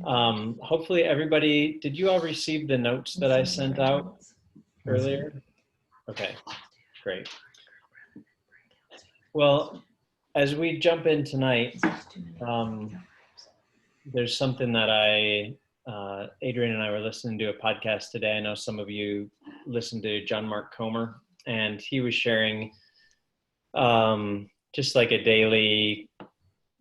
Hopefully everybody, did you all receive the notes that I sent out earlier? Okay, great. Well, as we jump in tonight, there's something that Adrian and I were listening to a podcast today. I know some of you listened to John Mark Comer, and he was sharing just like a daily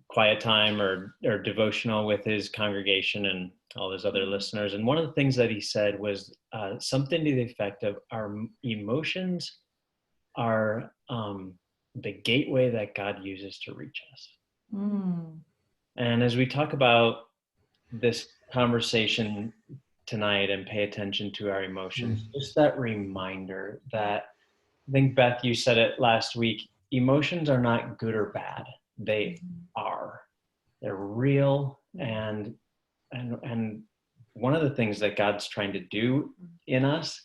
quiet time or devotional with his congregation and all his other listeners. And one of the things that he said was something to the effect of our emotions are the gateway that God uses to reach us. And as we talk about this conversation tonight and pay attention to our emotions, just that reminder that, I think Beth, you said it last week, emotions are not good or bad. They are. They're real, and one of the things that God's trying to do in us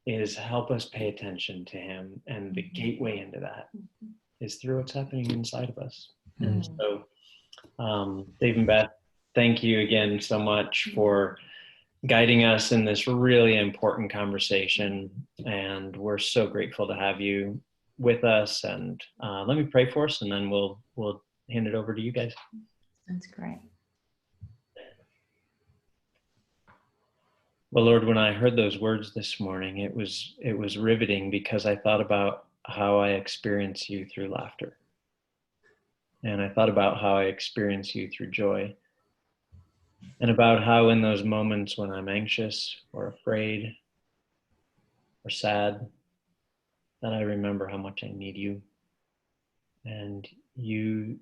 is help us pay attention to him, and the gateway into that is through what's happening inside of us. And so Dave and Beth, thank you again so much for guiding us in this really important conversation, and we're so grateful to have you with us. And let me pray for us, and then we'll hand it over to you guys. That's great. Well, Lord, when I heard those words this morning, it was riveting, because I thought about how I experience you through laughter. And I thought about how I experience you through joy. And about how in those moments when I'm anxious or afraid or sad, that I remember how much I need you. And you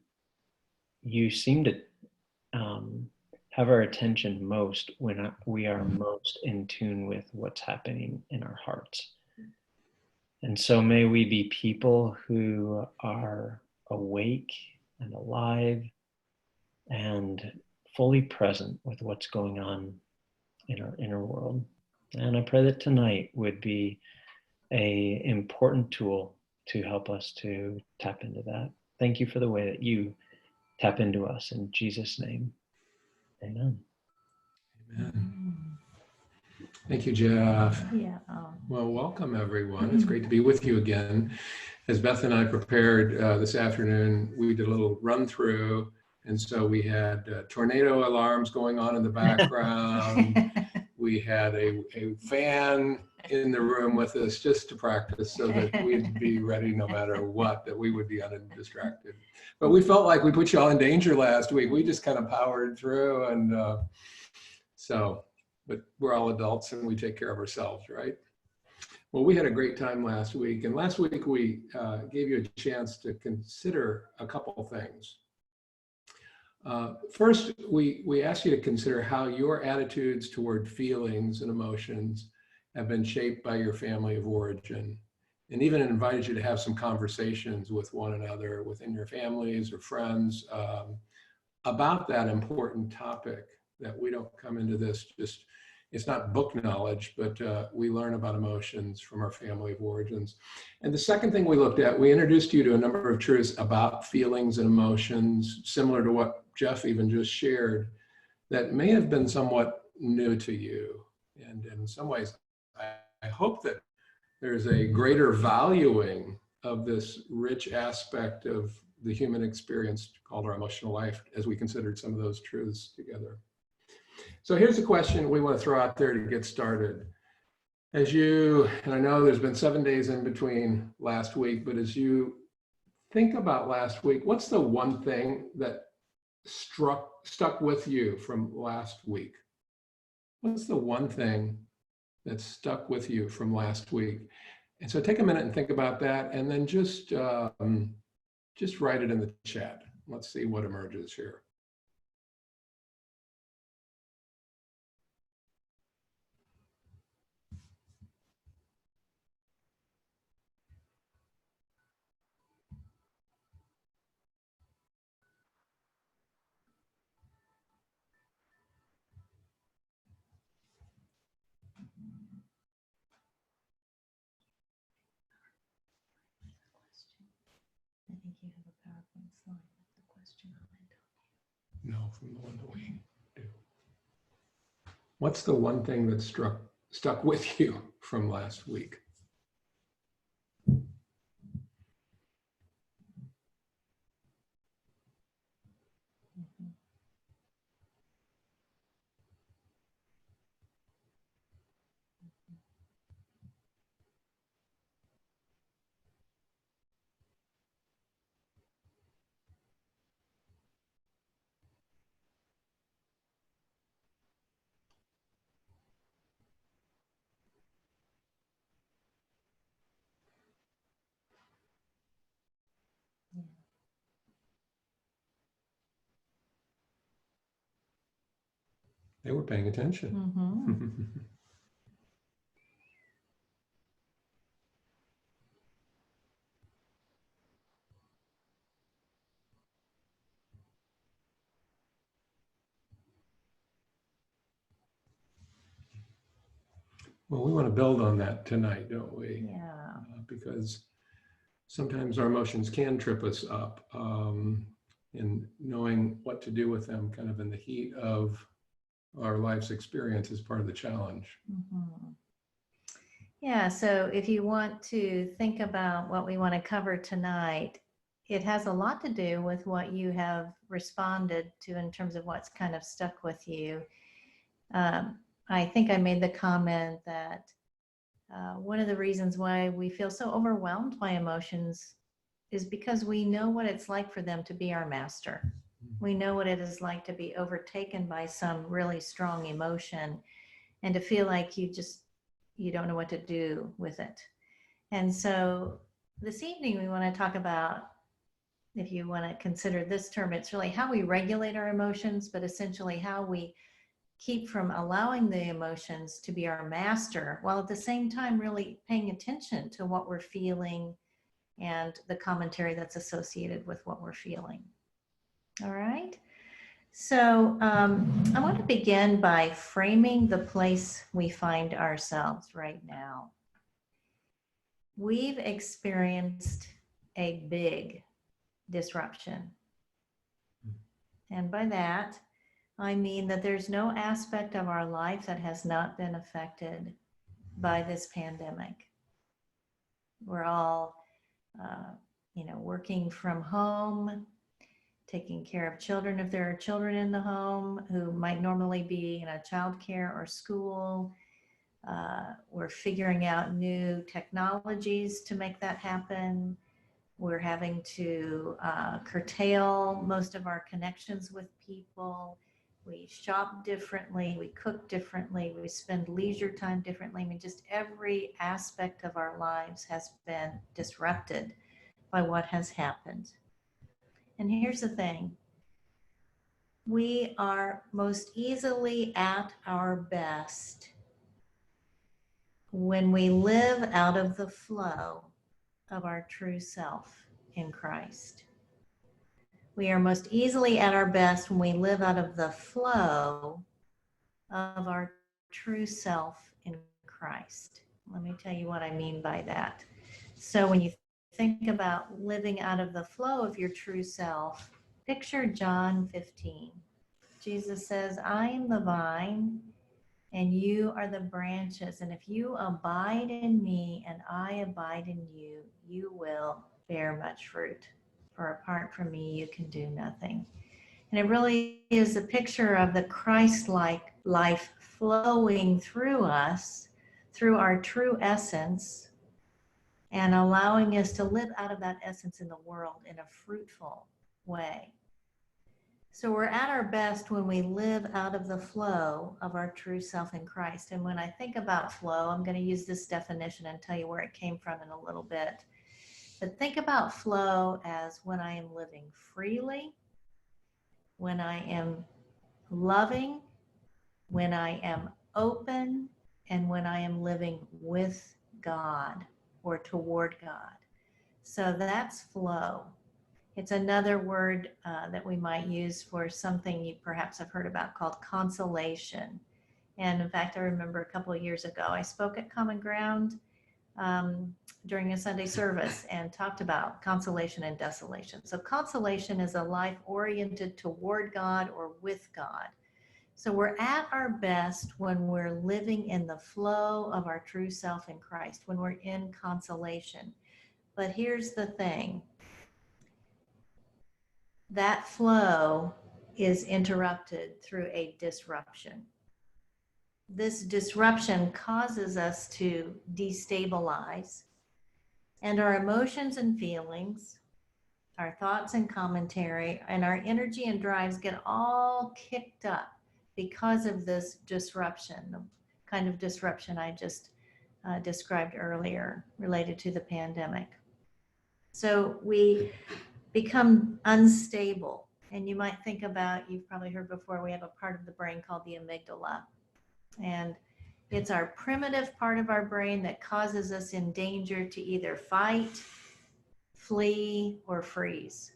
seem to have our attention most when we are most in tune with what's happening in our hearts. And so may we be people who are awake and alive and fully present with what's going on in our inner world. And I pray that tonight would be an important tool to help us to tap into that. Thank you for the way that you tap into us. In Jesus' name, amen. Amen. Thank you, Jeff. Yeah. Well, welcome everyone. It's great to be with you again. As Beth and I prepared this afternoon, we did a little run through. And so we had tornado alarms going on in the background. We had a fan in the room with us just to practice, so that we'd be ready no matter what, that we would be undistracted. But we felt like we put you all in danger last week. We just kind of powered through, and but we're all adults and we take care of ourselves, right? Well, we had a great time last week, and last week we gave you a chance to consider a couple of things. First, we asked you to consider how your attitudes toward feelings and emotions have been shaped by your family of origin, and even invited you to have some conversations with one another within your families or friends about that important topic, that we don't come into this just, it's not book knowledge, but we learn about emotions from our family of origins. And the second thing we looked at, we introduced you to a number of truths about feelings and emotions, similar to what Jeff even just shared, that may have been somewhat new to you. And in some ways, I hope that there's a greater valuing of this rich aspect of the human experience called our emotional life, as we considered some of those truths together. So here's a question we want to throw out there to get started. As you, and I know there's been 7 days in between last week, but as you think about last week, what's the one thing that stuck with you from last week? What's the one thing that stuck with you from last week? And so take a minute and think about that, and then just write it in the chat. Let's see what emerges here. I think you have a PowerPoint slide with the question on it. No, from the one that we do. What's the one thing that stuck with you from last week? They were paying attention. Mm-hmm. Well, we want to build on that tonight, don't we? Yeah. Because sometimes our emotions can trip us up, and knowing what to do with them kind of in the heat of our life's experience is part of the challenge. Mm-hmm. Yeah, so if you want to think about what we want to cover tonight, it has a lot to do with what you have responded to in terms of what's kind of stuck with you. I think I made the comment that one of the reasons why we feel so overwhelmed by emotions is because we know what it's like for them to be our master. We know what it is like to be overtaken by some really strong emotion and to feel like you don't know what to do with it. And so this evening we want to talk about, if you want to consider this term, it's really how we regulate our emotions, but essentially how we keep from allowing the emotions to be our master, while at the same time really paying attention to what we're feeling and the commentary that's associated with what we're feeling. All right. So I want to begin by framing the place we find ourselves right now. We've experienced a big disruption. And by that, I mean that there's no aspect of our life that has not been affected by this pandemic. We're all, working from home, taking care of children if there are children in the home who might normally be in a child care or school. We're figuring out new technologies to make that happen. We're having to curtail most of our connections with people. We shop differently, we cook differently, we spend leisure time differently. I mean, just every aspect of our lives has been disrupted by what has happened. And here's the thing. We are most easily at our best when we live out of the flow of our true self in Christ. We are most easily at our best when we live out of the flow of our true self in Christ. Let me tell you what I mean by that. So when you think about living out of the flow of your true self, picture John 15. Jesus says, I am the vine and you are the branches. And if you abide in me and I abide in you, you will bear much fruit. For apart from me, you can do nothing. And it really is a picture of the Christ-like life flowing through us, through our true essence, and allowing us to live out of that essence in the world in a fruitful way. So we're at our best when we live out of the flow of our true self in Christ. And when I think about flow, I'm going to use this definition and tell you where it came from in a little bit. But think about flow as when I am living freely, when I am loving, when I am open, and when I am living with God or toward God. So that's flow. It's another word that we might use for something you perhaps have heard about called consolation. And in fact, I remember a couple of years ago, I spoke at Common Ground during a Sunday service and talked about consolation and desolation. So consolation is a life oriented toward God or with God. So we're at our best when we're living in the flow of our true self in Christ, when we're in consolation. But here's the thing. That flow is interrupted through a disruption. This disruption causes us to destabilize, and our emotions and feelings, our thoughts and commentary, and our energy and drives get all kicked up because of this disruption, the kind of disruption I just described earlier related to the pandemic. So we become unstable. And you might think about, you've probably heard before, we have a part of the brain called the amygdala. And it's our primitive part of our brain that causes us in danger to either fight, flee, or freeze.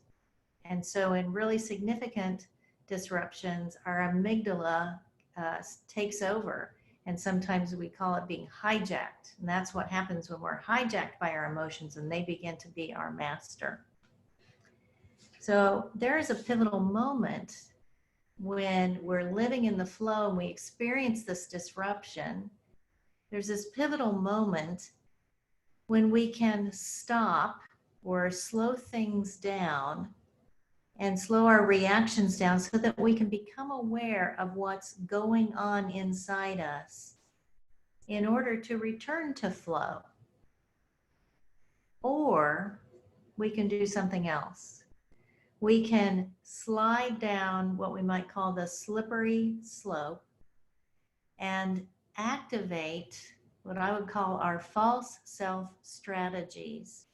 And so in really significant disruptions, our amygdala takes over. And sometimes we call it being hijacked. And that's what happens when we're hijacked by our emotions and they begin to be our master. So there is a pivotal moment when we're living in the flow and we experience this disruption. There's this pivotal moment when we can stop or slow things down and slow our reactions down so that we can become aware of what's going on inside us in order to return to flow. Or we can do something else. We can slide down what we might call the slippery slope and activate what I would call our false self strategies,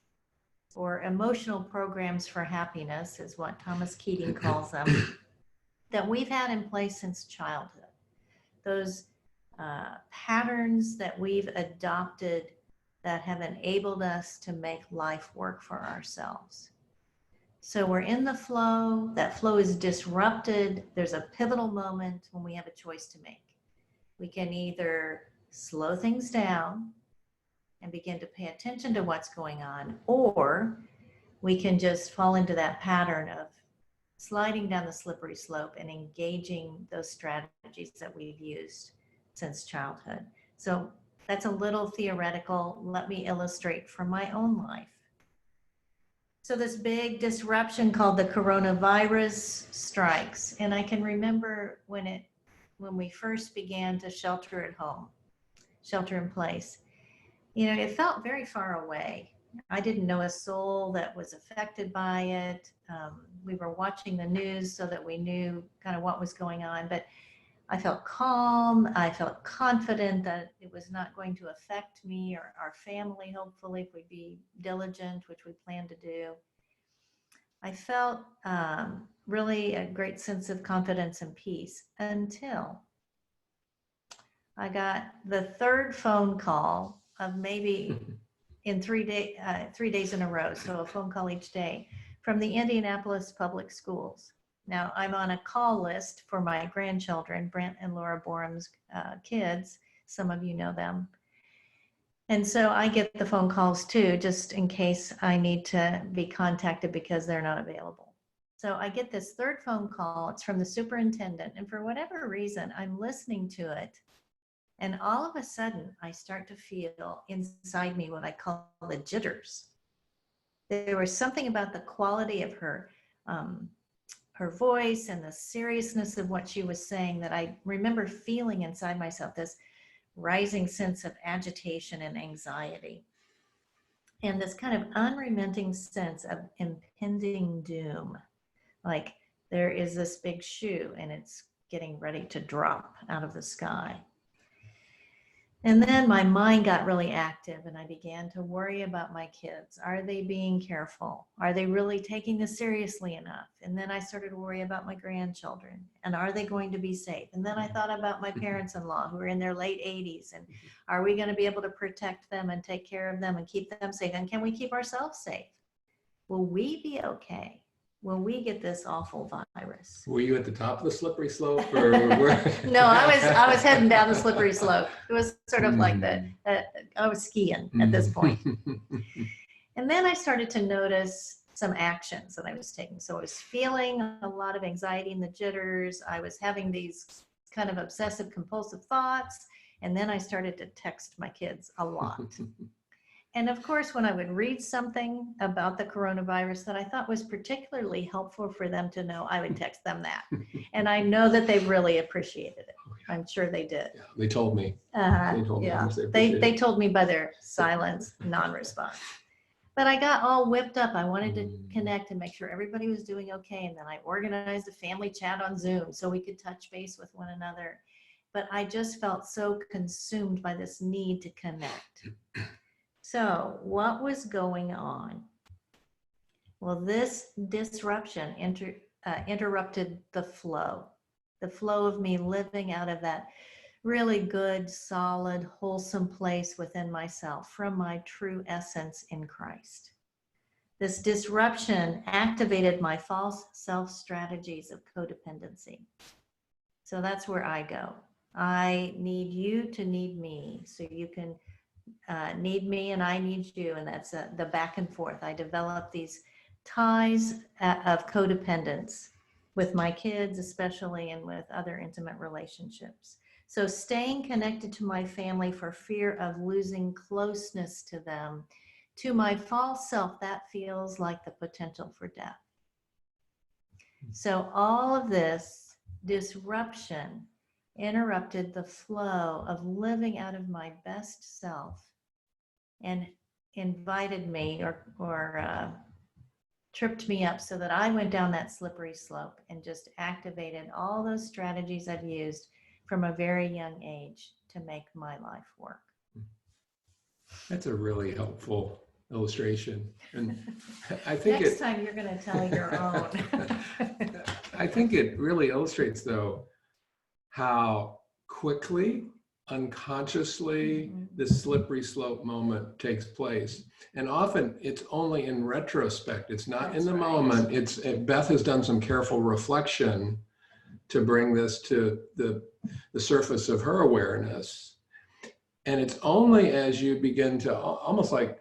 or emotional programs for happiness is what Thomas Keating calls them, that we've had in place since childhood. Those patterns that we've adopted that have enabled us to make life work for ourselves. So we're in the flow, that flow is disrupted. There's a pivotal moment when we have a choice to make. We can either slow things down and begin to pay attention to what's going on, or we can just fall into that pattern of sliding down the slippery slope and engaging those strategies that we've used since childhood. So that's a little theoretical. Let me illustrate from my own life. So this big disruption called the coronavirus strikes. And I can remember when we first began to shelter at home, shelter in place, it felt very far away. I didn't know a soul that was affected by it. We were watching the news so that we knew kind of what was going on, but I felt calm. I felt confident that it was not going to affect me or our family, hopefully, if we'd be diligent, which we plan to do. I felt really a great sense of confidence and peace until I got the third phone call of maybe in 3 days in a row, so a phone call each day, from the Indianapolis Public Schools. Now, I'm on a call list for my grandchildren, Brent and Laura Borum's kids. Some of you know them. And so I get the phone calls too, just in case I need to be contacted because they're not available. So I get this third phone call. It's from the superintendent. And for whatever reason, I'm listening to it. And all of a sudden, I start to feel inside me what I call the jitters. There was something about the quality of her voice and the seriousness of what she was saying that I remember feeling inside myself, this rising sense of agitation and anxiety, and this kind of unrelenting sense of impending doom. Like there is this big shoe and it's getting ready to drop out of the sky. And then my mind got really active and I began to worry about my kids. Are they being careful? Are they really taking this seriously enough? And then I started to worry about my grandchildren and are they going to be safe? And then I thought about my parents-in-law who are in their late 80s and are we going to be able to protect them and take care of them and keep them safe? And can we keep ourselves safe? Will we be okay when we get this awful virus? Were you at the top of the slippery slope? Or No, I was heading down the slippery slope. It was sort of like that. I was skiing at this point. And then I started to notice some actions that I was taking. So I was feeling a lot of anxiety and the jitters. I was having these kind of obsessive compulsive thoughts. And then I started to text my kids a lot. And of course, when I would read something about the coronavirus that I thought was particularly helpful for them to know, I would text them that. And I know that they really appreciated it. I'm sure they did. Yeah, they told me. They told me how Yeah, much they they appreciate it. told me by their silence, non-response. But I got all whipped up. I wanted to connect and make sure everybody was doing okay. And then I organized a family chat on Zoom so we could touch base with one another. But I just felt so consumed by this need to connect. So what was going on? Well, this disruption interrupted the flow of me living out of that really good, solid, wholesome place within myself from my true essence in Christ. This disruption activated my false self strategies of codependency. So that's where I go. I need you to need me, so you can need me and I need you, and that's the back and forth. I develop these ties of codependence with my kids especially, and with other intimate relationships. So staying connected to my family for fear of losing closeness to them, to my false self, that feels like the potential for death. So all of this disruption interrupted the flow of living out of my best self and invited me or tripped me up so that I went down that slippery slope and just activated all those strategies I've used from a very young age to make my life work. That's a really helpful illustration. And I think Next time you're going to tell your own. I think it really illustrates, though, how quickly, unconsciously, this slippery slope moment takes place. And often it's only in retrospect. It's not in the moment. Beth has done some careful reflection to bring this to the surface of her awareness. And it's only as you begin to almost like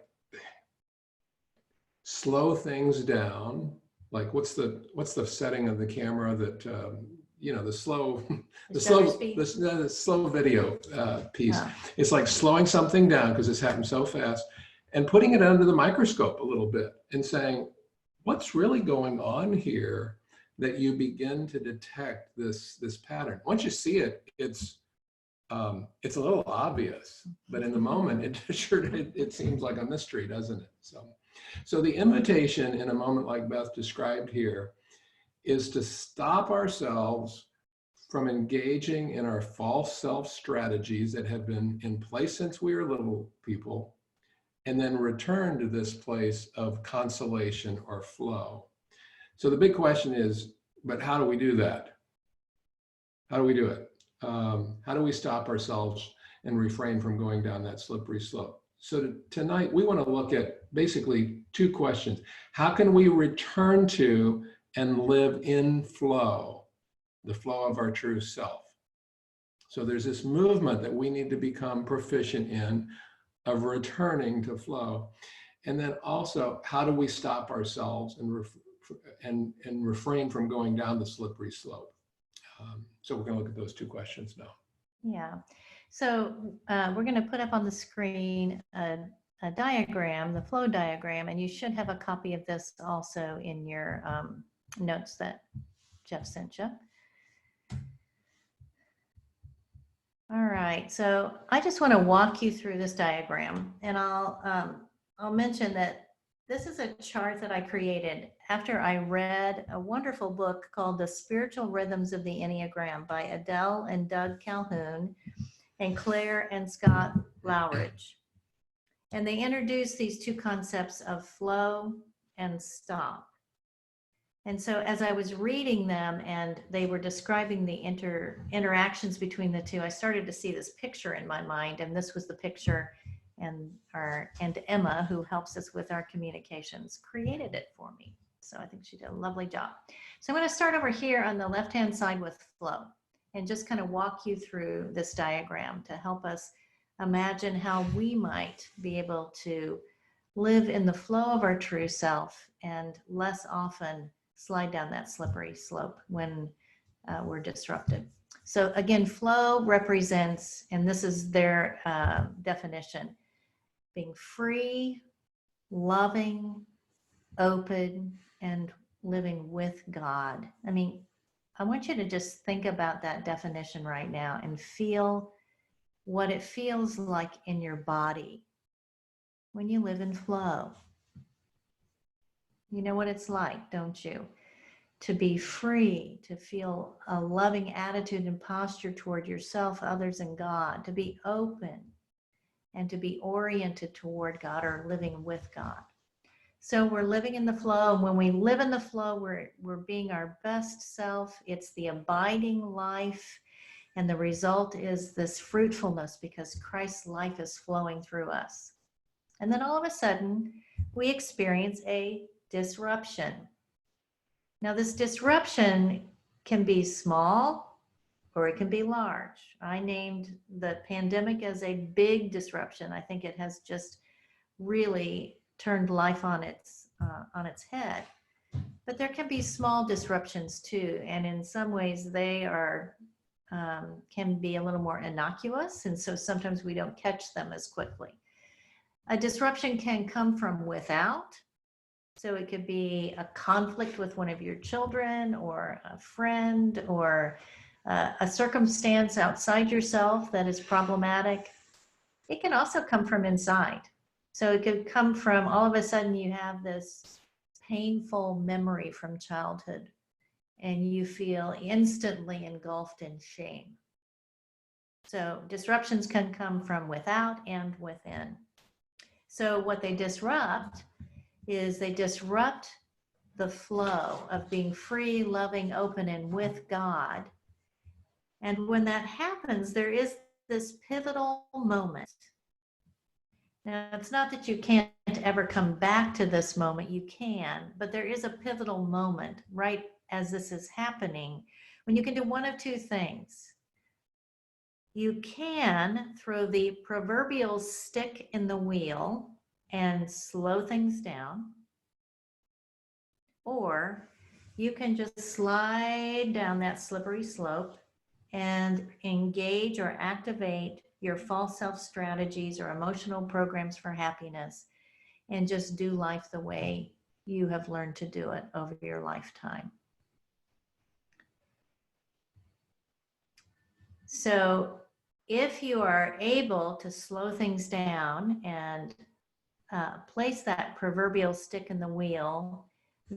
slow things down, like what's the setting of the camera that the slow video piece. Yeah. It's like slowing something down because it's happened so fast, and putting it under the microscope a little bit and saying, what's really going on here, that you begin to detect this pattern. Once you see it, it's a little obvious, but in the moment, it seems like a mystery, doesn't it? So the invitation in a moment like Beth described here is to stop ourselves from engaging in our false self strategies that have been in place since we were little people, and then return to this place of consolation or flow. So the big question is, but how do we do that? How do we do it? How do we stop ourselves and refrain from going down that slippery slope? So tonight, we want to look at basically two questions. How can we return to and live in flow, the flow of our true self? So there's this movement that we need to become proficient in, of returning to flow. And then also, how do we stop ourselves and refrain from going down the slippery slope? So we're going to look at those two questions now. Yeah. So we're going to put up on the screen a diagram, the flow diagram, and you should have a copy of this also in your notes that Jeff sent you. All right, so I just want to walk you through this diagram, and I'll mention that this is a chart that I created after I read a wonderful book called The Spiritual Rhythms of the Enneagram by Adele and Doug Calhoun and Claire and Scott Lowridge. And they introduced these two concepts of flow and stop. And so as I was reading them and they were describing the interactions between the two, I started to see this picture in my mind, and this was the picture, and Emma, who helps us with our communications, created it for me. So I think she did a lovely job. So I'm going to start over here on the left-hand side with flow and just kind of walk you through this diagram to help us imagine how we might be able to live in the flow of our true self and less often slide down that slippery slope when we're disrupted. So again, flow represents, and this is their definition, being free, loving, open, and living with God. I mean, I want you to just think about that definition right now and feel what it feels like in your body when you live in flow. You know what it's like, don't you? To be free, to feel a loving attitude and posture toward yourself, others, and God, to be open and to be oriented toward God or living with God. So we're living in the flow. And when we live in the flow, we're being our best self. It's the abiding life. And the result is this fruitfulness because Christ's life is flowing through us. And then all of a sudden, we experience a disruption. Now, this disruption can be small or it can be large. I named the pandemic as a big disruption. I think it has just really turned life on its head. But there can be small disruptions too, and in some ways they are can be a little more innocuous, and so sometimes we don't catch them as quickly. A disruption can come from without. So it could be a conflict with one of your children or a friend or a circumstance outside yourself that is problematic. It can also come from inside. So it could come from all of a sudden you have this painful memory from childhood and you feel instantly engulfed in shame. So disruptions can come from without and within. So what they disrupt is they disrupt the flow of being free, loving, open, and with God. And when that happens, there is this pivotal moment. Now, it's not that you can't ever come back to this moment, you can, but there is a pivotal moment right as this is happening when you can do one of two things. You can throw the proverbial stick in the wheel and slow things down, or you can just slide down that slippery slope and engage or activate your false self strategies or emotional programs for happiness and just do life the way you have learned to do it over your lifetime. So if you are able to slow things down and place that proverbial stick in the wheel,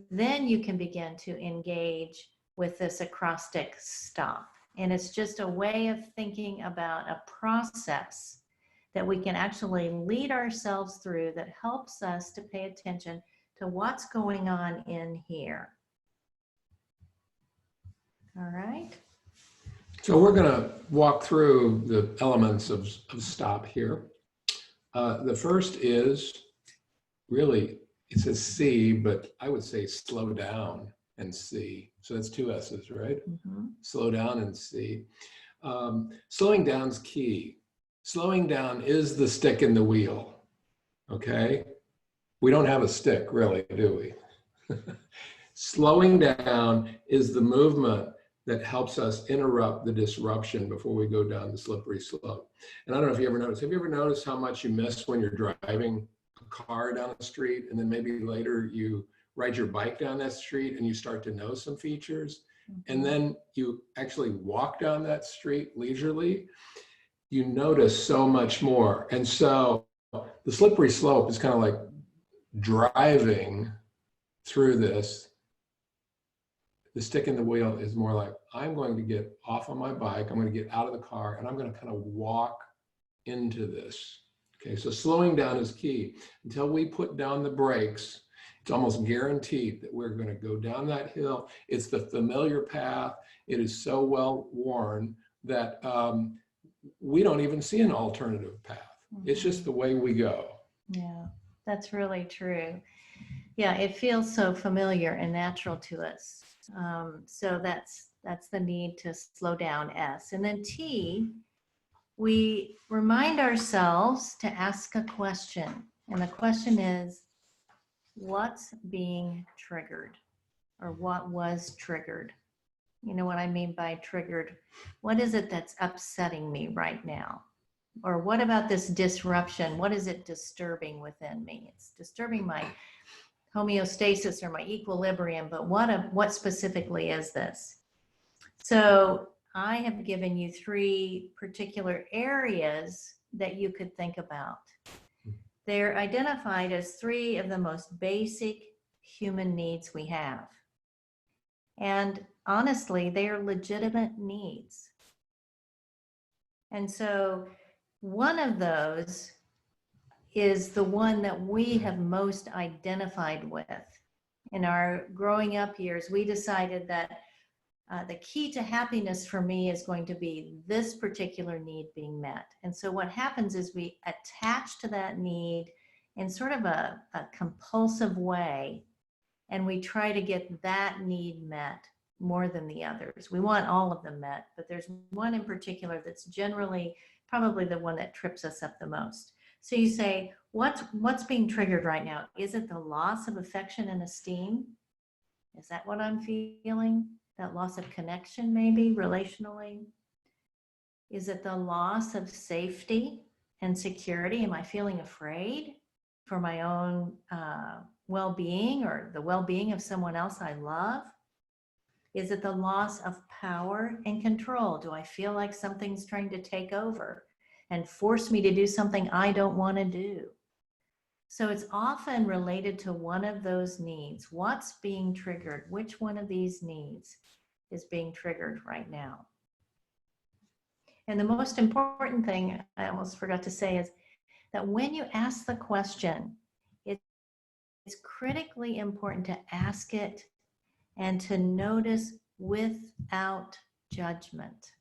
then you can begin to engage with this acrostic stop. And it's just a way of thinking about a process that we can actually lead ourselves through that helps us to pay attention to what's going on in here. All right. So we're going to walk through the elements of stop here. The first is really, it says C, but I would say slow down and C. So that's two S's, right? Mm-hmm. Slow down and C. Slowing down's key. Slowing down is the stick in the wheel, okay? We don't have a stick, really, do we? Slowing down is the movement that helps us interrupt the disruption before we go down the slippery slope. And I don't know if you ever noticed, have you ever noticed how much you miss when you're driving a car down the street and then maybe later you ride your bike down that street and you start to know some features, and then you actually walk down that street leisurely, you notice so much more. And so the slippery slope is kind of like driving through this. The stick in the wheel is more like, I'm going to get off on my bike, I'm going to get out of the car, and I'm going to kind of walk into this. Okay, so slowing down is key. Until we put down the brakes, it's almost guaranteed that we're going to go down that hill. It's the familiar path. It is so well worn that we don't even see an alternative path. Mm-hmm. It's just the way we go. Yeah, that's really true. Yeah, it feels so familiar and natural to us. So that's the need to slow down, S. And then T, we remind ourselves to ask a question. And the question is, what's being triggered or what was triggered? You know what I mean by triggered? What is it that's upsetting me right now? Or what about this disruption? What is it disturbing within me? It's disturbing my homeostasis or my equilibrium, but what specifically is this? So I have given you 3 particular areas that you could think about. They're identified as 3 of the most basic human needs we have. And honestly, they are legitimate needs. And so one of those is the one that we have most identified with. In our growing up years, we decided that the key to happiness for me is going to be this particular need being met. And so what happens is we attach to that need in sort of a compulsive way, and we try to get that need met more than the others. We want all of them met, but there's one in particular that's generally probably the one that trips us up the most. So you say, what's being triggered right now? Is it the loss of affection and esteem? Is that what I'm feeling? That loss of connection, maybe relationally? Is it the loss of safety and security? Am I feeling afraid for my own well-being or the well-being of someone else I love? Is it the loss of power and control? Do I feel like something's trying to take over and force me to do something I don't want to do? So it's often related to one of those needs. What's being triggered? Which one of these needs is being triggered right now? And the most important thing I almost forgot to say is that when you ask the question, it's critically important to ask it and to notice without judgment.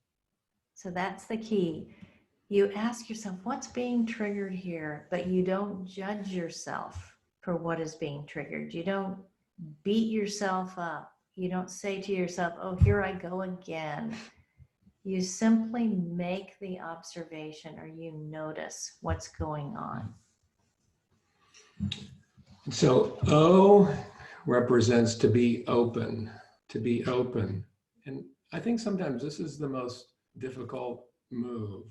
So that's the key. You ask yourself, what's being triggered here? But you don't judge yourself for what is being triggered. You don't beat yourself up. You don't say to yourself, oh, here I go again. You simply make the observation, or you notice what's going on. So O represents to be open, to be open. And I think sometimes this is the most difficult move.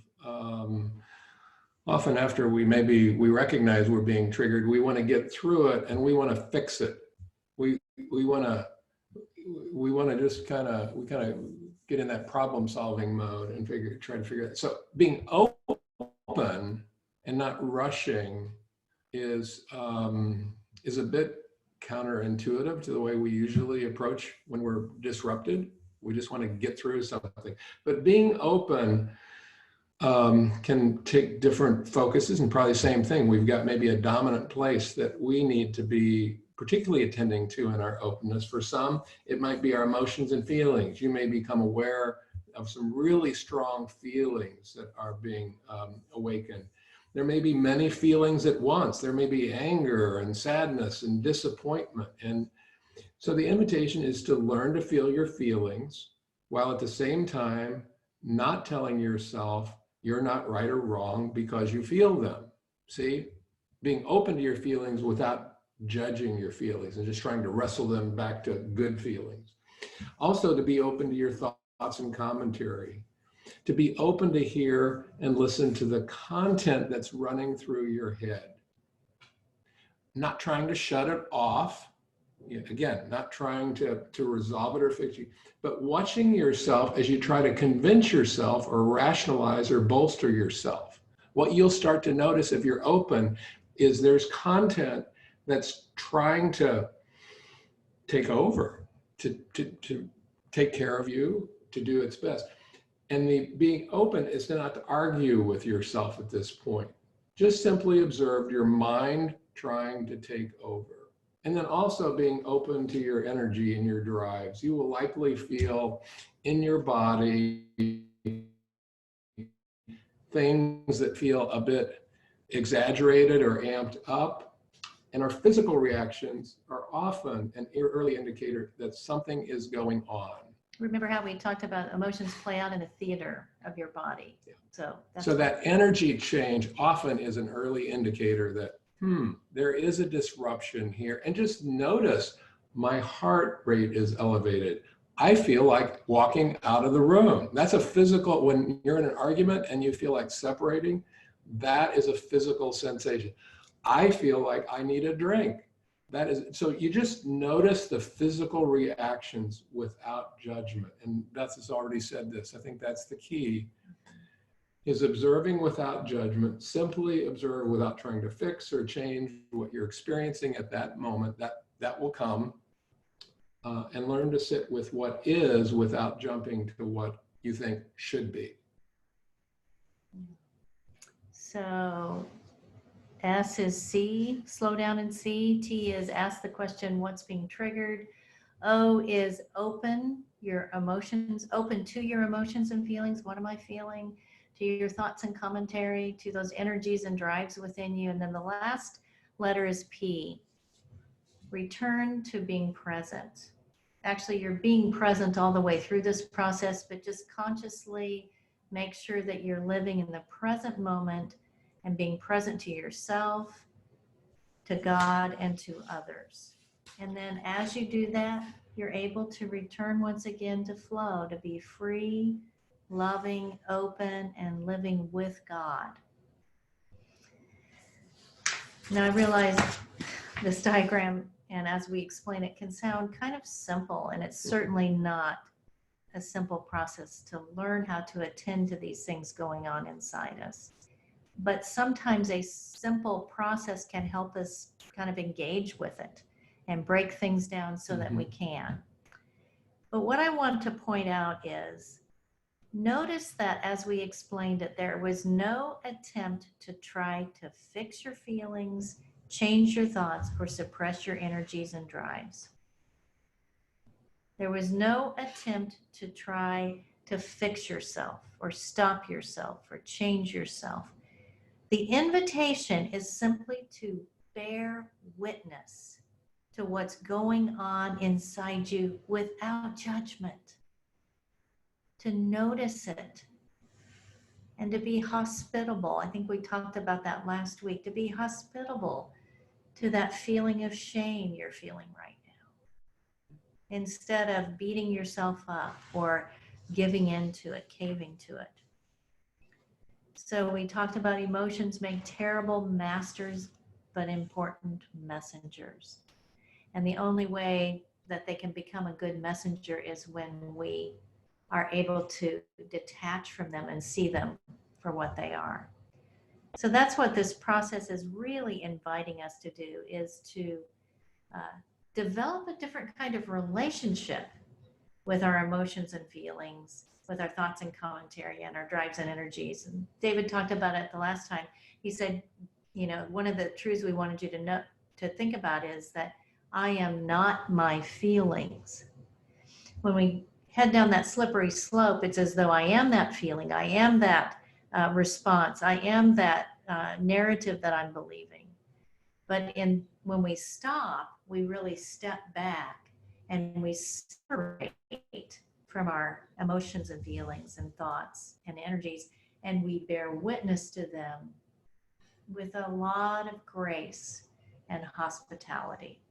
Often after we recognize we're being triggered, we want to get through it and we want to fix it. We want to just kind of get in that problem solving mode and try to figure it out. So being open and not rushing is a bit counterintuitive to the way we usually approach when we're disrupted. We just want to get through something. But being open can take different focuses, and probably the same thing. We've got maybe a dominant place that we need to be particularly attending to in our openness. For some, it might be our emotions and feelings. You may become aware of some really strong feelings that are being awakened. There may be many feelings at once. There may be anger and sadness and disappointment. And so the invitation is to learn to feel your feelings while at the same time not telling yourself you're not right or wrong because you feel them. See, being open to your feelings without judging your feelings and just trying to wrestle them back to good feelings. Also, to be open to your thoughts and commentary, to be open to hear and listen to the content that's running through your head. Not trying to shut it off. Again, not trying to resolve it or fix you, but watching yourself as you try to convince yourself or rationalize or bolster yourself. What you'll start to notice if you're open is there's content that's trying to take over, to take care of you, to do its best. And the being open is not to argue with yourself at this point. Just simply observe your mind trying to take over. And then also being open to your energy and your drives. You will likely feel in your body things that feel a bit exaggerated or amped up. And our physical reactions are often an early indicator that something is going on. Remember how we talked about emotions play out in the theater of your body. Yeah. So that energy change often is an early indicator that there is a disruption here. And just notice my heart rate is elevated. I feel like walking out of the room. That's a physical, when you're in an argument and you feel like separating, that is a physical sensation. I feel like I need a drink. That is, so you just notice the physical reactions without judgment. And Beth has already said this. I think that's the key, is observing without judgment. Simply observe without trying to fix or change what you're experiencing at that moment. That will come. And learn to sit with what is without jumping to what you think should be. So S is C, slow down and see. T is ask the question, what's being triggered. O is open your emotions, open to your emotions and feelings. What am I feeling? To your thoughts and commentary, to those energies and drives within you. And then the last letter is P. Return to being present. Actually, you're being present all the way through this process, but just consciously make sure that you're living in the present moment and being present to yourself, to God, and to others. And then as you do that, you're able to return once again to flow, to be free, loving, open, and living with God. Now I realize this diagram, and as we explain it, can sound kind of simple, and it's certainly not a simple process to learn how to attend to these things going on inside us. But sometimes a simple process can help us kind of engage with it and break things down so that we can. But what I want to point out is, notice that as we explained it, there was no attempt to try to fix your feelings, change your thoughts, or suppress your energies and drives. There was no attempt to try to fix yourself or stop yourself or change yourself. The invitation is simply to bear witness to what's going on inside you without judgment, to notice it, and to be hospitable. I think we talked about that last week, to be hospitable to that feeling of shame you're feeling right now, instead of beating yourself up or giving into it, caving to it. So we talked about emotions make terrible masters, but important messengers. And the only way that they can become a good messenger is when we are able to detach from them and see them for what they are. So that's what this process is really inviting us to do, is to develop a different kind of relationship with our emotions and feelings, with our thoughts and commentary and our drives and energies. And David talked about it the last time. He said, you know, one of the truths we wanted you to know, to think about, is that I am not my feelings. When we head down that slippery slope, it's as though I am that feeling, I am that response, I am that narrative that I'm believing. But when we stop, we really step back and we separate from our emotions and feelings and thoughts and energies, and we bear witness to them with a lot of grace and hospitality.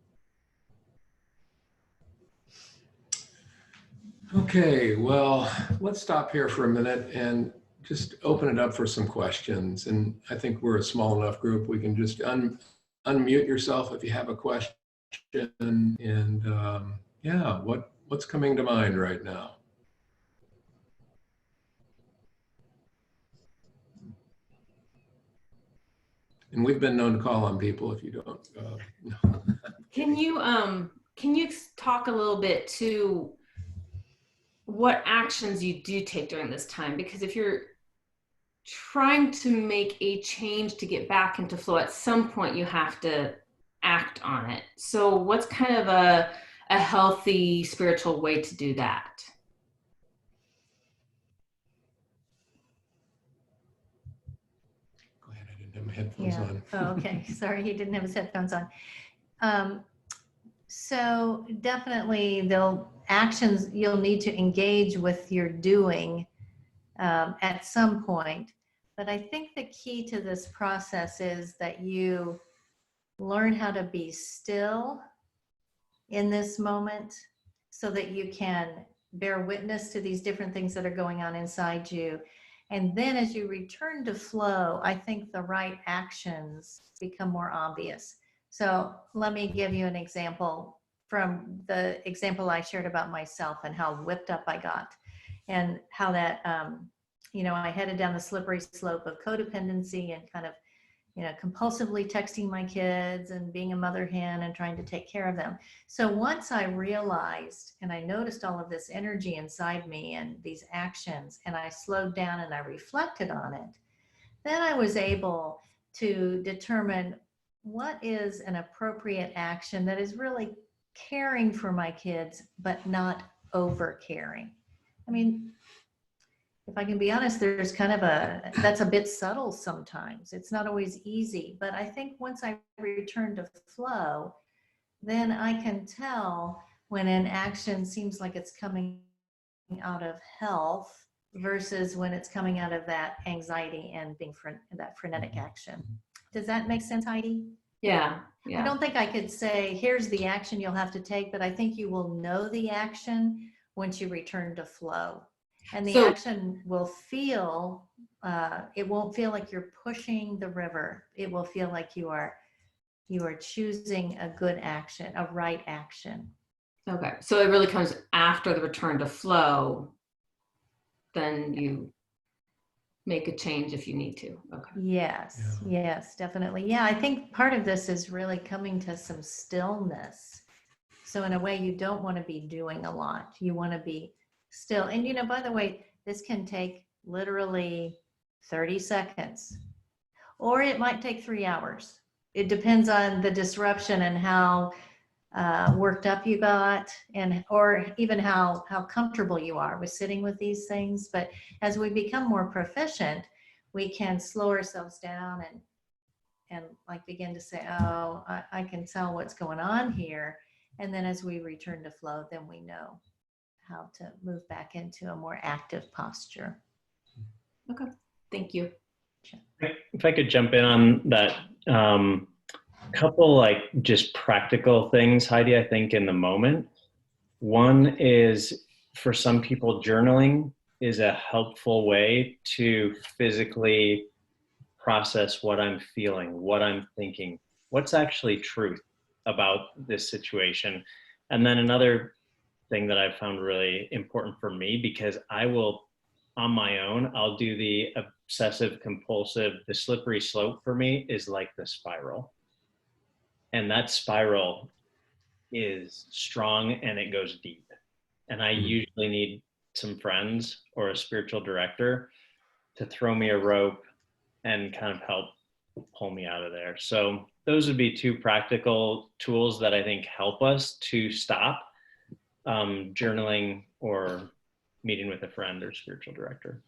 Okay, well, let's stop here for a minute and just open it up for some questions. And I think we're a small enough group, we can just unmute yourself if you have a question. And yeah, what's coming to mind right now? And we've been known to call on people if you don't know. Can you talk a little bit to what actions you do take during this time? Because if you're trying to make a change to get back into flow, at some point you have to act on it. So what's kind of a healthy spiritual way to do that? Go ahead, I didn't have my headphones on. Oh, okay. Sorry, he didn't have his headphones on. So definitely actions you'll need to engage with your doing at some point. But I think the key to this process is that you learn how to be still in this moment so that you can bear witness to these different things that are going on inside you. And then as you return to flow, I think the right actions become more obvious. So let me give you an example from the example I shared about myself and how whipped up I got, and how that, I headed down the slippery slope of codependency and kind of, compulsively texting my kids and being a mother hen and trying to take care of them. So once I realized and I noticed all of this energy inside me and these actions, and I slowed down and I reflected on it, then I was able to determine what is an appropriate action that is really caring for my kids, but not over caring. I mean, if I can be honest, there's kind of that's a bit subtle sometimes. It's not always easy, but I think once I return to flow, then I can tell when an action seems like it's coming out of health versus when it's coming out of that anxiety and being that frenetic action. Does that make sense, Heidi? Yeah. I don't think I could say, here's the action you'll have to take, but I think you will know the action once you return to flow. And the action will feel, it won't feel like you're pushing the river. It will feel like you are choosing a good action, a right action. Okay. So it really comes after the return to flow, then you make a change if you need to. Okay. Yes, yes, definitely. Yeah, I think part of this is really coming to some stillness. So in a way, you don't want to be doing a lot. You want to be still. And, by the way, this can take literally 30 seconds, or it might take 3 hours. It depends on the disruption and how worked up you got, or even how comfortable you are with sitting with these things. But as we become more proficient, we can slow ourselves down and like begin to say, oh, I can tell what's going on here. And then as we return to flow, then we know how to move back into a more active posture. Okay. Thank you. If I could jump in on that, couple like just practical things, Heidi, I think in the moment. One is, for some people, journaling is a helpful way to physically process what I'm feeling, what I'm thinking, what's actually truth about this situation. And then another thing that I've found really important for me, because I will, on my own, I'll do the obsessive compulsive, the slippery slope for me is like the spiral. And that spiral is strong and it goes deep. And I usually need some friends or a spiritual director to throw me a rope and kind of help pull me out of there. So those would be two practical tools that I think help us to stop, journaling or meeting with a friend or spiritual director.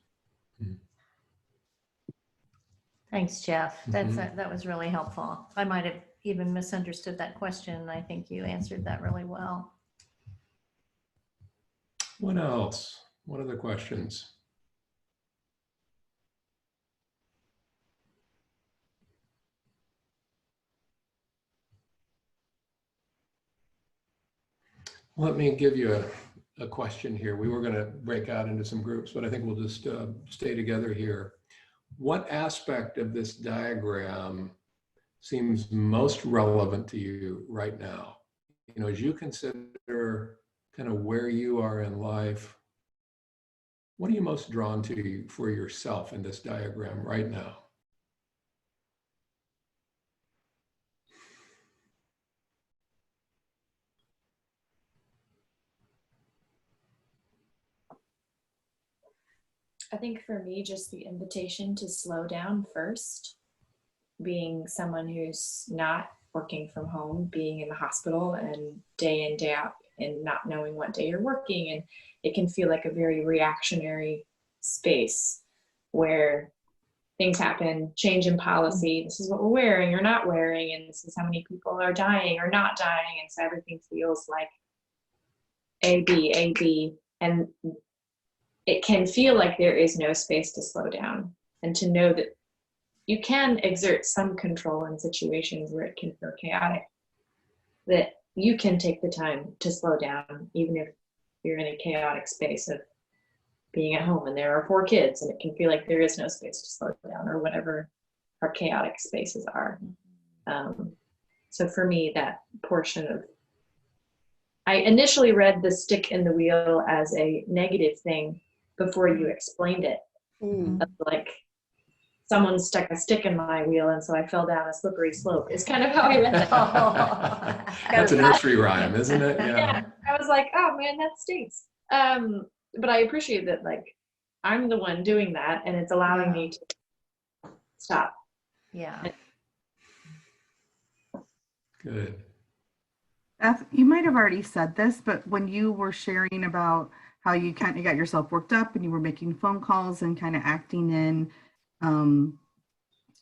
Thanks, Jeff. That was really helpful. I might have even misunderstood that question. I think you answered that really well. What else? What other questions? Let me give you a question here. We were going to break out into some groups, but I think we'll just stay together here. What aspect of this diagram seems most relevant to you right now? As you consider kind of where you are in life, what are you most drawn to for yourself in this diagram right now? I think for me, just the invitation to slow down first, being someone who's not working from home, being in the hospital and day in, day out, and not knowing what day you're working. And it can feel like a very reactionary space where things happen, change in policy. This is what we're wearing or not wearing, and this is how many people are dying or not dying. And so everything feels like A, B. And it can feel like there is no space to slow down, and to know that you can exert some control in situations where it can feel chaotic, that you can take the time to slow down, even if you're in a chaotic space of being at home and there are 4 kids and it can feel like there is no space to slow down, or whatever our chaotic spaces are. So for me, that portion of, I initially read the stick in the wheel as a negative thing before you explained it. Like, someone stuck a stick in my wheel and so I fell down a slippery slope. It's kind of how I read that. That's a nursery rhyme, isn't it? Yeah. I was like, oh man, that stinks. But I appreciate that, like, I'm the one doing that and it's allowing me to stop. Yeah. Good. Beth, you might have already said this, but when you were sharing about how you kind of got yourself worked up and you were making phone calls and kind of acting in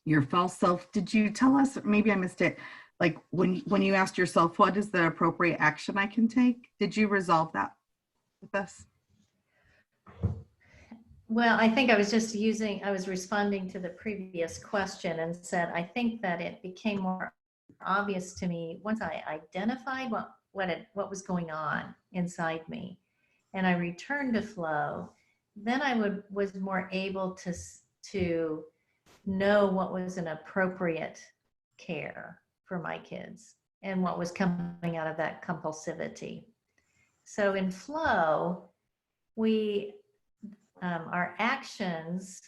your false self, did you tell us, or maybe I missed it, like when you asked yourself, what is the appropriate action I can take? Did you resolve that with us? Well, I think I was responding to the previous question and said, I think that it became more obvious to me once I identified what was going on inside me and I returned to flow, then I was more able to know what was an appropriate care for my kids and what was coming out of that compulsivity. So in flow, our actions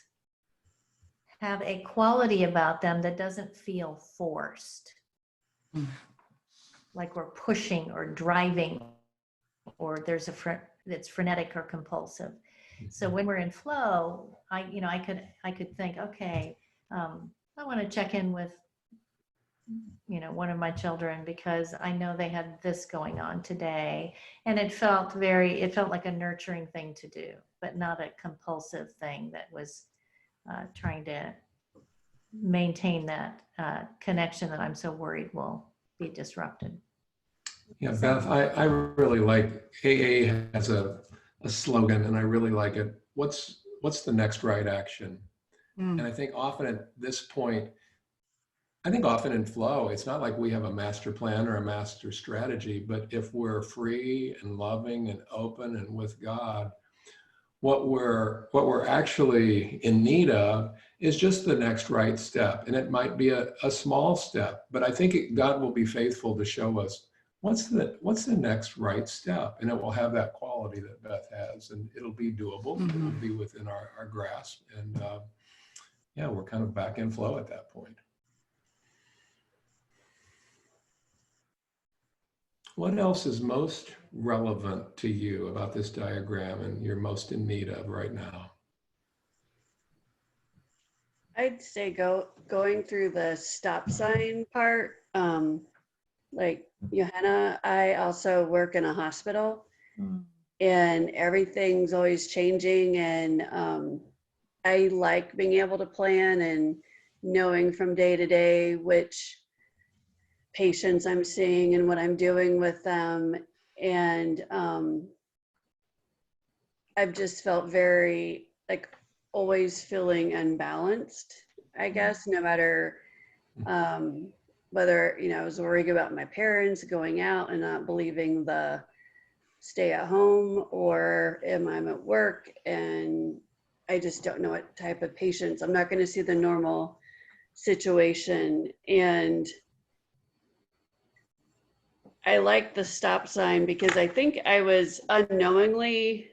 have a quality about them that doesn't feel forced. Like we're pushing or driving, or there's it's frenetic or compulsive. So when we're in flow, I could think, okay, I want to check in with, one of my children because I know they had this going on today, and it felt like a nurturing thing to do, but not a compulsive thing that was trying to maintain that connection that I'm so worried will be disrupted. Yeah, Beth, I really like, AA has a slogan and I really like it. What's the next right action? And I think often at this point, often in flow, it's not like we have a master plan or a master strategy, but if we're free and loving and open and with God, what we're actually in need of is just the next right step. And it might be a small step, but I think God will be faithful to show us what's the next right step. And it will have that quality that Beth has, and it'll be doable. It will be within our grasp. And we're kind of back in flow at that point. What else is most relevant to you about this diagram and you're most in need of right now? I'd say going through the stop sign part. Like Johanna, I also work in a hospital and everything's always changing, and I like being able to plan and knowing from day to day which patients I'm seeing and what I'm doing with them. And I've just felt very, like, always feeling unbalanced, I guess, no matter whether, I was worrying about my parents going out and not believing the stay at home, or am I at work and I just don't know what type of patients. I'm not going to see the normal situation. And I like the stop sign because I think I was unknowingly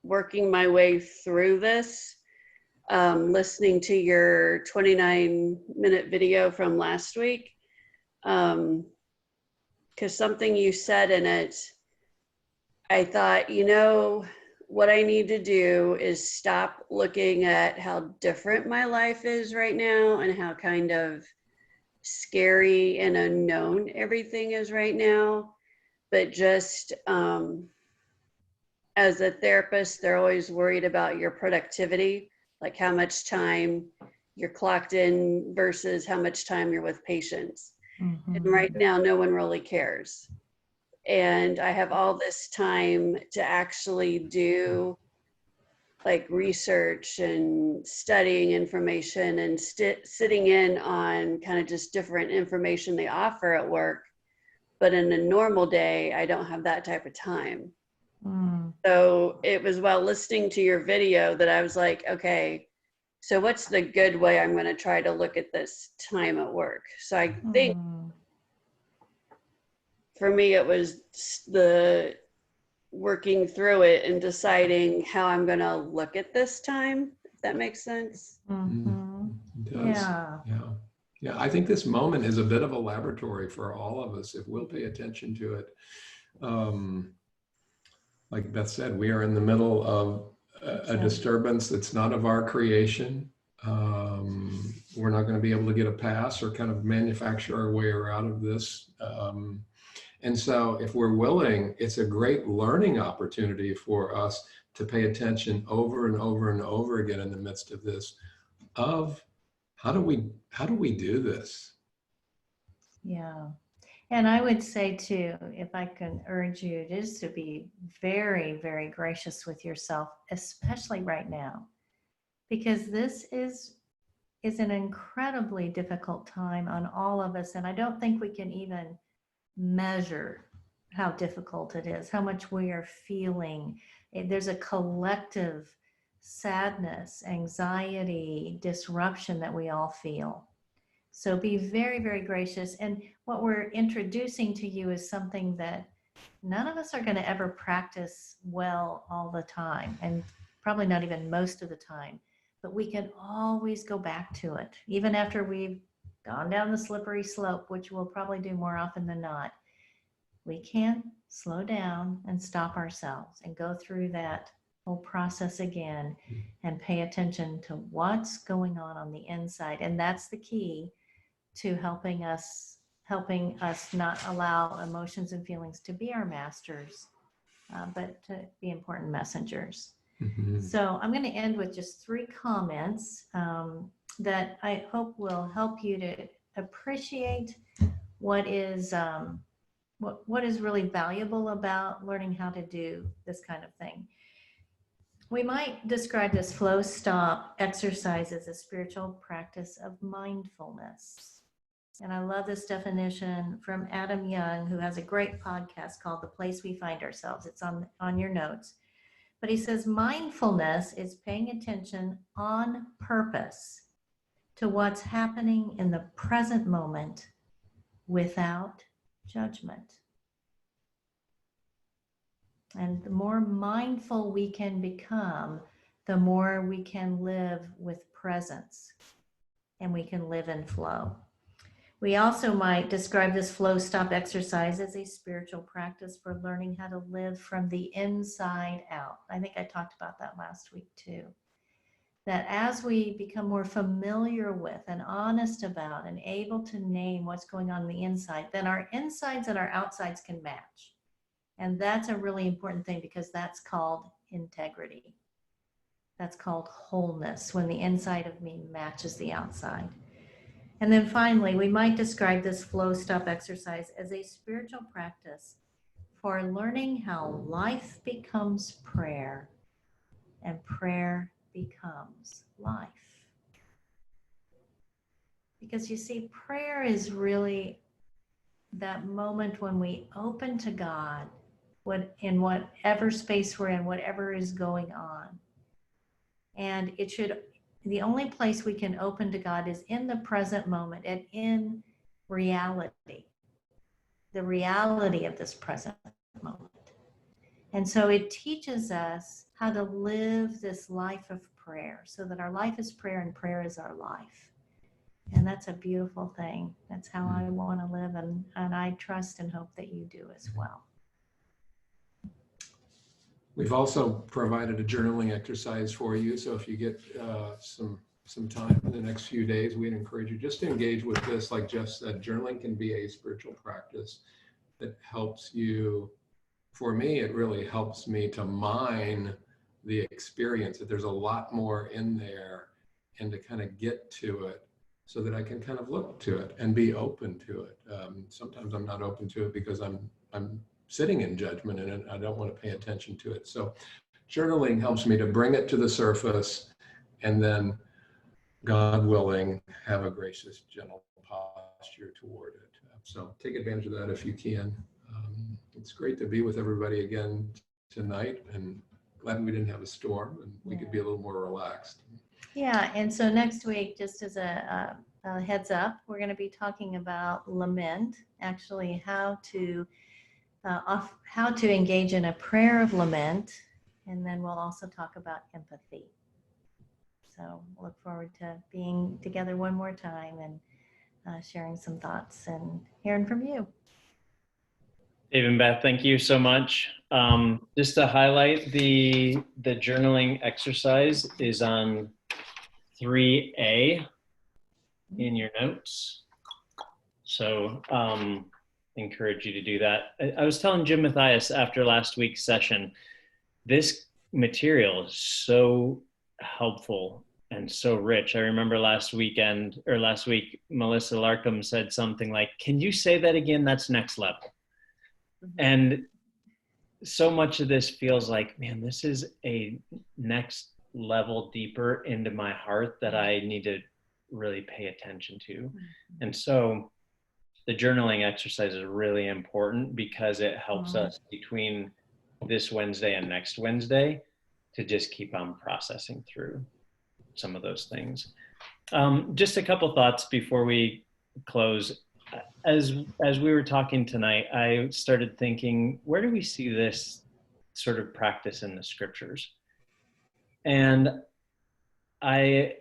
working my way through this, listening to your 29-minute video from last week. Because something you said in it, I thought, what I need to do is stop looking at how different my life is right now and how kind of scary and unknown everything is right now. But just as a therapist, they're always worried about your productivity, like how much time you're clocked in versus how much time you're with patients. And right now, no one really cares. And I have all this time to actually do like research and studying information and sitting in on kind of just different information they offer at work. But in a normal day, I don't have that type of time. Mm. So it was while listening to your video that I was like, okay, so what's the good way I'm going to try to look at this time at work? So I think Mm. for me, it was the working through it and deciding how I'm going to look at this time, if that makes sense. Mhm. It does. Yeah. Yeah. Yeah. I think this moment is a bit of a laboratory for all of us if we'll pay attention to it. Like Beth said, we are in the middle of a disturbance that's not of our creation. We're not going to be able to get a pass or kind of manufacture our way out of this. And so if we're willing, it's a great learning opportunity for us to pay attention over and over and over again in the midst of this, of how do we do this? Yeah. And I would say too, if I can urge you, is to be very, very gracious with yourself, especially right now, because this is an incredibly difficult time on all of us. And I don't think we can even measure how difficult it is, how much we are feeling. There's a collective sadness, anxiety, disruption that we all feel. So be very, very gracious. And what we're introducing to you is something that none of us are going to ever practice well all the time, and probably not even most of the time. But we can always go back to it, even after we've gone down the slippery slope, which we'll probably do more often than not. We can slow down and stop ourselves and go through that whole process again and pay attention to what's going on the inside. And that's the key to helping us not allow emotions and feelings to be our masters, but to be important messengers. Mhm. So I'm going to end with just 3 comments that I hope will help you to appreciate what is really valuable about learning how to do this kind of thing. We might describe this flow stop exercise as a spiritual practice of mindfulness. And I love this definition from Adam Young, who has a great podcast called The Place We Find Ourselves. It's on your notes. But he says mindfulness is paying attention on purpose to what's happening in the present moment without judgment. And the more mindful we can become, the more we can live with presence and we can live in flow. We also might describe this flow stop exercise as a spiritual practice for learning how to live from the inside out. I think I talked about that last week too. That as we become more familiar with and honest about and able to name what's going on the inside, then our insides and our outsides can match. And that's a really important thing because that's called integrity. That's called wholeness, when the inside of me matches the outside. And then finally, we might describe this flow stop exercise as a spiritual practice for learning how life becomes prayer and prayer becomes life. Because you see, prayer is really that moment when we open to God in whatever space we're in, whatever is going on. And the only place we can open to God is in the present moment and in reality, the reality of this present moment. And so it teaches us how to live this life of prayer so that our life is prayer and prayer is our life. And that's a beautiful thing. That's how I want to live, and I trust and hope that you do as well. We've also provided a journaling exercise for you. So if you get some time in the next few days, we'd encourage you just to engage with this. Like Jeff said, journaling can be a spiritual practice that helps you. For me, it really helps me to mine the experience, that there's a lot more in there, and to kind of get to it so that I can kind of look to it and be open to it. Sometimes I'm not open to it because I'm sitting in judgment and I don't want to pay attention to it. So journaling helps me to bring it to the surface, and then, God willing, have a gracious, gentle posture toward it. So take advantage of that if you can. It's great to be with everybody again tonight, and glad we didn't have a storm and we could be a little more relaxed. Yeah, and so next week, just as a heads up, we're going to be talking about lament, actually how to engage in a prayer of lament, and then we'll also talk about empathy. So look forward to being together one more time and sharing some thoughts and hearing from you. Dave and Beth, thank you so much. Just to highlight, the journaling exercise is on 3A in your notes. So encourage you to do that. I was telling Jim Matthias after last week's session, this material is so helpful and so rich. I remember last week, Melissa Larkham said something like, "Can you say that again? That's next level." And so much of this feels like, man, this is a next level deeper into my heart that I need to really pay attention to. And so the journaling exercise is really important because it helps us between this Wednesday and next Wednesday to just keep on processing through some of those things. Just a couple thoughts before we close. As we were talking tonight, I started thinking, where do we see this sort of practice in the scriptures? And I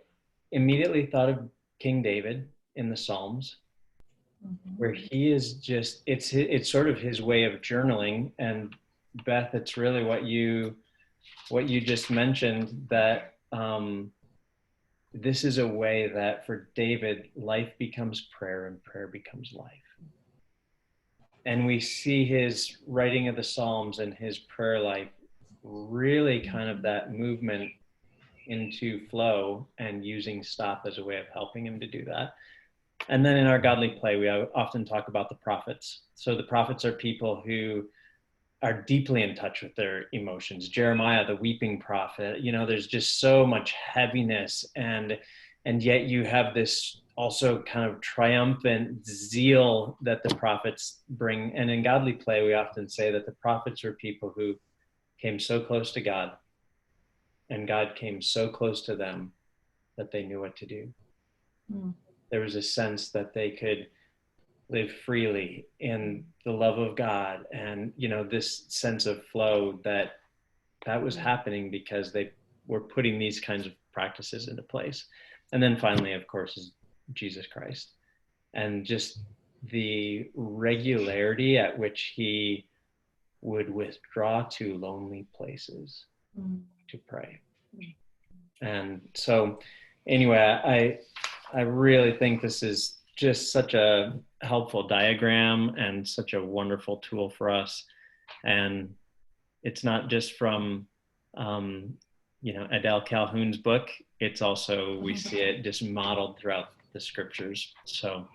immediately thought of King David in the Psalms, where he is just, it's sort of his way of journaling. And Beth, it's really what you just mentioned, that this is a way that for David, life becomes prayer and prayer becomes life. And we see his writing of the Psalms and his prayer life really kind of that movement into flow and using stop as a way of helping him to do that. And then in our godly play, we often talk about the prophets. So the prophets are people who are deeply in touch with their emotions. Jeremiah, the weeping prophet, there's just so much heaviness, and yet you have this also kind of triumphant zeal that the prophets bring. And in godly play, we often say that the prophets are people who came so close to God, and God came so close to them that they knew what to do. There was a sense that they could live freely in the love of God, and this sense of flow that was happening because they were putting these kinds of practices into place. And then finally, of course, is Jesus Christ, and just the regularity at which he would withdraw to lonely places to pray. And so anyway, I really think this is just such a helpful diagram and such a wonderful tool for us. And it's not just from, Adele Calhoun's book. It's also, we see it just modeled throughout the scriptures. So,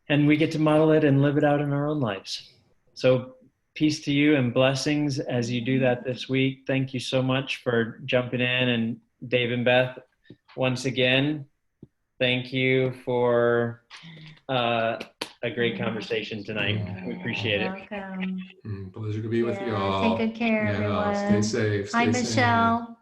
and we get to model it and live it out in our own lives. So peace to you and blessings as you do that this week. Thank you so much for jumping in. And Dave and Beth, once again, thank you for a great conversation tonight. We appreciate it. Welcome. Pleasure to be with you all. Take good care, everyone. Stay safe. Hi, Stay sane. Michelle.